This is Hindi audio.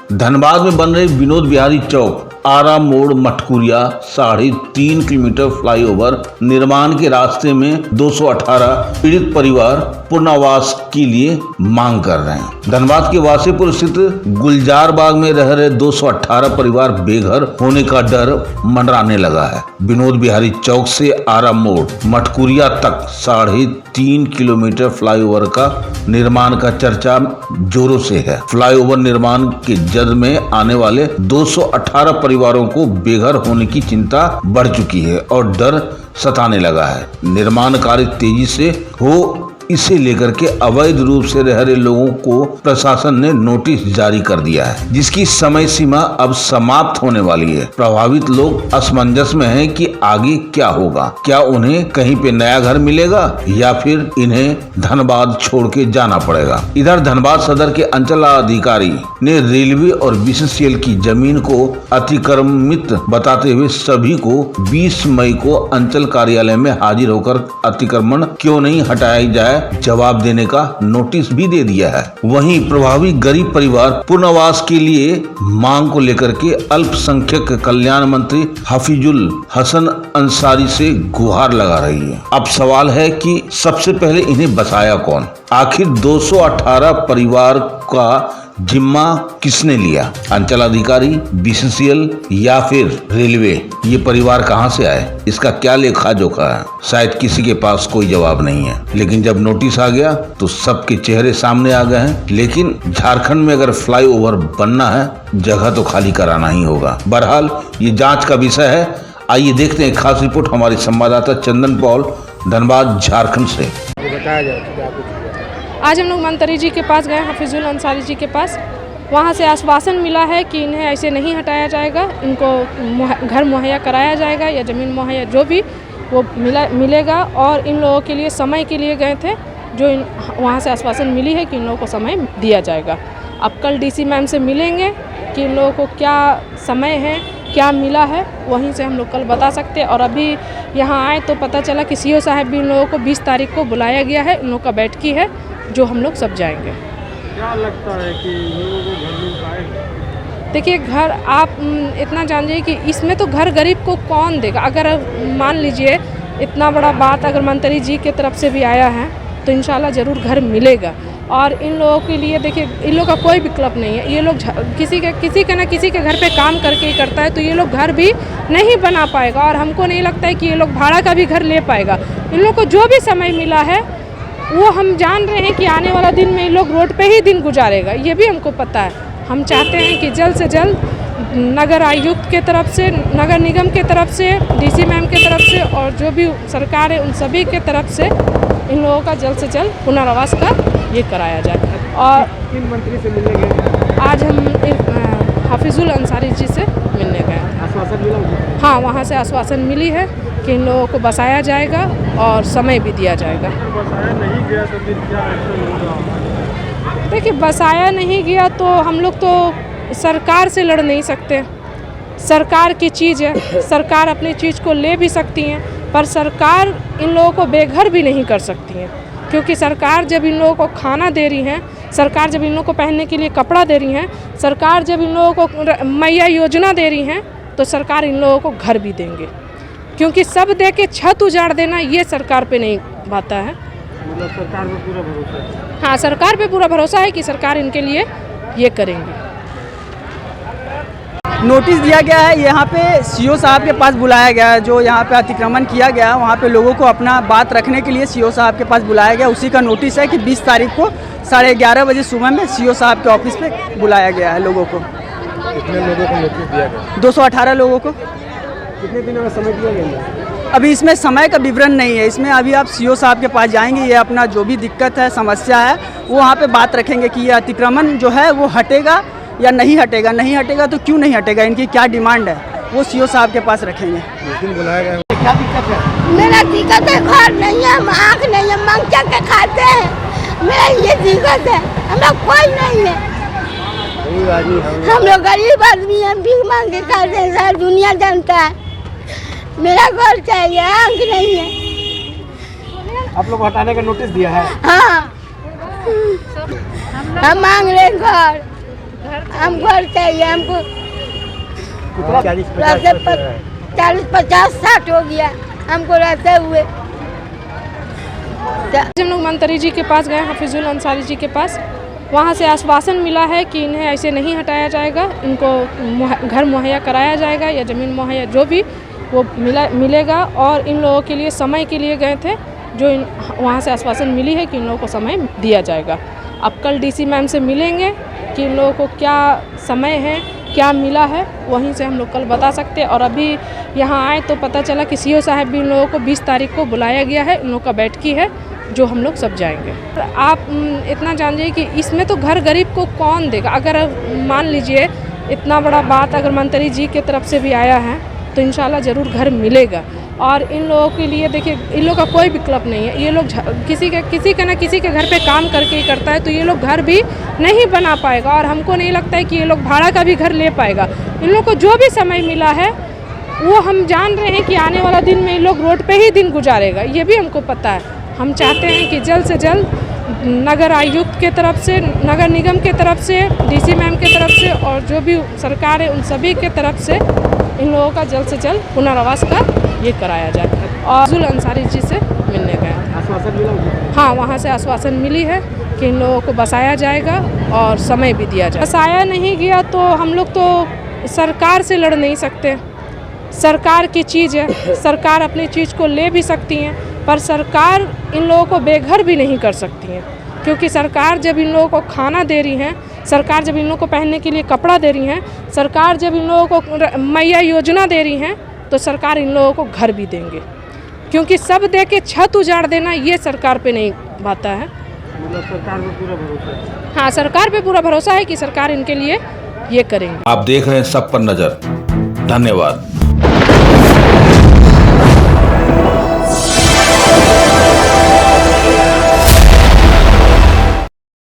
धनबाद में बन रहे विनोद बिहारी चौक आरा मोड़ मटकुरिया 3.5 किलोमीटर फ्लाईओवर निर्माण के रास्ते में 218 पीड़ित परिवार पुनर्वास के लिए मांग कर रहे हैं। धनबाद के वासीपुर स्थित गुलजार बाग में रह रहे 218 परिवार बेघर होने का डर मंडराने लगा है। विनोद बिहारी चौक से आरा मोड़ मटकुरिया तक 3.5 किलोमीटर फ्लाईओवर का निर्माण का चर्चा जोरों से है। फ्लाईओवर निर्माण के जद में आने वाले 218 परिवारों को बेघर होने की चिंता बढ़ चुकी है और डर सताने लगा है। निर्माण कार्य तेजी से हो इसे लेकर के अवैध रूप से रह रहे लोगों को प्रशासन ने नोटिस जारी कर दिया है, जिसकी समय सीमा अब समाप्त होने वाली है। प्रभावित लोग असमंजस में हैं कि आगे क्या होगा, क्या उन्हें कहीं पे नया घर मिलेगा या फिर इन्हें धनबाद छोड़ के जाना पड़ेगा। इधर धनबाद सदर के अंचल अधिकारी ने रेलवे और बीसीसीएल की जमीन को अतिक्रमित बताते हुए सभी को 20 मई को अंचल कार्यालय में हाजिर होकर अतिक्रमण क्यों नहीं हटाया जाए जवाब देने का नोटिस भी दे दिया है। वहीं प्रभावित गरीब परिवार पुनर्वास के लिए मांग को लेकर के अल्पसंख्यक कल्याण मंत्री हफीजुल हसन अंसारी से गुहार लगा रही है। अब सवाल है कि सबसे पहले इन्हें बसाया कौन? आखिर 218 परिवार का जिम्मा किसने लिया? अंचल अधिकारी, बीसीसीएल या फिर रेलवे? ये परिवार कहां से आए, इसका क्या लेखा जोखा है? शायद किसी के पास कोई जवाब नहीं है। लेकिन जब नोटिस आ गया तो सबके चेहरे सामने आ गए हैं। लेकिन झारखंड में अगर फ्लाईओवर बनना है, जगह तो खाली कराना ही होगा। बहरहाल ये जांच का विषय है। आइए देखते हैं खास रिपोर्ट हमारे संवाददाता चंदन पॉल धनबाद झारखंड से। बताया जाए आज हम लोग मंत्री जी के पास गए, हफीजुल अंसारी जी के पास। वहाँ से आश्वासन मिला है कि इन्हें ऐसे नहीं हटाया जाएगा, इनको घर मुहैया कराया जाएगा या ज़मीन मुहैया जो भी वो मिलेगा। और इन लोगों के लिए समय के लिए गए थे, जो वहाँ से आश्वासन मिली है कि इन लोगों को समय दिया जाएगा। अब कल डीसी मैम से मिलेंगे कि इन लोगों को क्या समय है, क्या मिला है, वहीं से हम लोग कल बता सकते हैं। और अभी यहाँ आए तो पता चला कि सीओ साहब भी इन लोगों को 20 तारीख को बुलाया गया है। इन लोगों का बैठकी है, जो हम लोग सब जाएंगे। क्या लगता है कि लोगों को घर मिल पाएगा? देखिए, घर आप इतना जानिए कि इसमें तो घर गरीब को कौन देगा। अगर मान लीजिए इतना बड़ा बात अगर मंत्री जी की तरफ से भी आया है तो इंशाल्लाह ज़रूर घर मिलेगा। और इन लोगों के लिए देखिए, इन लोगों का कोई विकल्प नहीं है। ये लोग किसी के ना किसी के घर पे काम करके ही करता है, तो ये लोग घर भी नहीं बना पाएगा। और हमको नहीं लगता है कि ये लोग भाड़ा का भी घर ले पाएगा। इन लोग को जो भी समय मिला है वो हम जान रहे हैं कि आने वाला दिन में ये लोग रोड पे ही दिन गुजारेगा, ये भी हमको पता है। हम चाहते हैं कि जल्द से जल्द नगर आयुक्त के तरफ से, नगर निगम के तरफ से, डीसी मैम के तरफ से और जो भी सरकार है उन सभी के तरफ से इन लोगों का जल्द से जल्द पुनर्वास का ये कराया जाए। और किन मंत्री से मिलने गए? आज हम हफीजुल अंसारी जी से मिलने गए। आश्वासन मिला? हाँ, वहाँ से आश्वासन मिली है कि इन लोगों को बसाया जाएगा और समय भी दिया जाएगा। बसाया नहीं गया तो फिर क्या एक्शन होगा? देखिए, बसाया नहीं गया तो हम लोग तो सरकार से लड़ नहीं सकते। सरकार की चीज़ है, सरकार अपनी चीज़ को ले भी सकती हैं, पर सरकार इन लोगों को बेघर भी नहीं कर सकती हैं। क्योंकि सरकार जब इन लोगों को खाना दे रही है, सरकार जब इन लोगों को पहनने के लिए कपड़ा दे रही हैं, सरकार जब इन लोगों को मैया योजना दे रही हैं, तो सरकार इन लोगों को घर भी देंगे। क्योंकि सब दे के छत उजाड़ देना ये सरकार पे नहीं बाता है। मतलब सरकार पे पूरा भरोसा है? हाँ, सरकार पे पूरा भरोसा है कि सरकार इनके लिए ये करेंगे। नोटिस दिया गया है, यहाँ पे सीओ साहब के पास बुलाया गया है। जो यहाँ पे अतिक्रमण किया गया है वहाँ पे लोगों को अपना बात रखने के लिए सीओ साहब के पास बुलाया गया। उसी का नोटिस है कि 20 तारीख को 11:30 बजे सुबह में सीओ साहब के ऑफिस पे बुलाया गया है लोगों को। कितने लोगों को नोटिस दिया गया? 218 लोगों को। कितने दिनों का समय दिया गया? अभी इसमें समय का विवरण नहीं है। इसमें अभी आप सीओ साहब के पास जाएंगे, ये अपना जो भी दिक्कत है, समस्या है, वो वहाँ पे बात रखेंगे कि ये अतिक्रमण जो है वो हटेगा या नहीं हटेगा। नहीं हटेगा तो क्यों नहीं हटेगा, इनकी क्या डिमांड है, वो सीओ साहब के पास रखेंगे। बुलाया गया। क्या दिक्कत है? मेरा दिक्कत है, घर नहीं है, आँख नहीं है, मांग के खाते हैं। मेरा ये दिक्कत है, हम लोग कोई नहीं है, हम लोग गरीब आदमी हैं, भीख मांग के खाते हैं, सारी दुनिया जानता है। मेरा घर चाहिए, आँख नहीं है। आप लोग हटाने का नोटिस दिया है? हाँ, हम मांग रहे घर, हम घर चाहिए हमको 40-50-60 हो गया हमको रहते हुए। हम लोग मंत्री जी के पास गए, हफीजुल अंसारी जी के पास, वहाँ से आश्वासन मिला है कि इन्हें ऐसे नहीं हटाया जाएगा, इनको घर मुहैया कराया जाएगा या ज़मीन मुहैया जो भी वो मिलेगा। और इन लोगों के लिए समय के लिए गए थे, जो वहाँ से आश्वासन मिली है कि इन लोगों को समय दिया जाएगा। अब कल डीसी मैम से मिलेंगे कि इन लोगों को क्या समय है, क्या मिला है, वहीं से हम लोग कल बता सकते हैं। और अभी यहाँ आए तो पता चला कि सीओ साहब भी इन लोगों को 20 तारीख को बुलाया गया है, इन लोगों का बैठकी है, जो हम लोग सब जाएंगे। आप इतना जानिए कि इसमें तो घर गरीब को कौन देगा। अगर मान लीजिए इतना बड़ा बात अगर मंत्री जी की तरफ से भी आया है तो इंशाल्लाह ज़रूर घर मिलेगा। और इन लोगों के लिए देखिए, इन लोगों का कोई विकल्प नहीं है। ये लोग किसी के ना किसी के घर पे काम करके ही करता है, तो ये लोग घर भी नहीं बना पाएगा। और हमको नहीं लगता है कि ये लोग भाड़ा का भी घर ले पाएगा। इन लोगों को जो भी समय मिला है वो हम जान रहे हैं कि आने वाला दिन में इन लोग रोड पे ही दिन गुजारेगा, ये भी हमको पता है। हम चाहते हैं कि जल्द से जल्द नगर आयुक्त के तरफ से, नगर निगम के तरफ से, डीसी मैम के तरफ से और जो भी सरकार है उन सभी के तरफ से इन लोगों का जल्द से जल्द पुनर्वास का ये कराया जाए। और हफीजुल अंसारी जी से मिलने गए, आश्वासन मिला? हाँ, वहाँ से आश्वासन मिली है कि इन लोगों को बसाया जाएगा और समय भी दिया जाएगा। बसाया नहीं गया तो हम लोग तो सरकार से लड़ नहीं सकते। सरकार की चीज़ है, सरकार अपनी चीज़ को ले भी सकती हैं, पर सरकार इन लोगों को बेघर भी नहीं कर सकती हैं। क्योंकि सरकार जब इन लोगों को खाना दे रही है, सरकार जब इन लोगों को पहनने के लिए कपड़ा दे रही है, सरकार जब इन लोगों को मैया योजना दे रही हैं, तो सरकार इन लोगों को घर भी देंगे। क्योंकि सब दे के छत उजाड़ देना ये सरकार पे नहीं बाता है। मतलब सरकार पे पूरा भरोसा है? हाँ, सरकार पे पूरा भरोसा है कि सरकार इनके लिए ये करेंगे। आप देख रहे हैं सब पर नजर। धन्यवाद।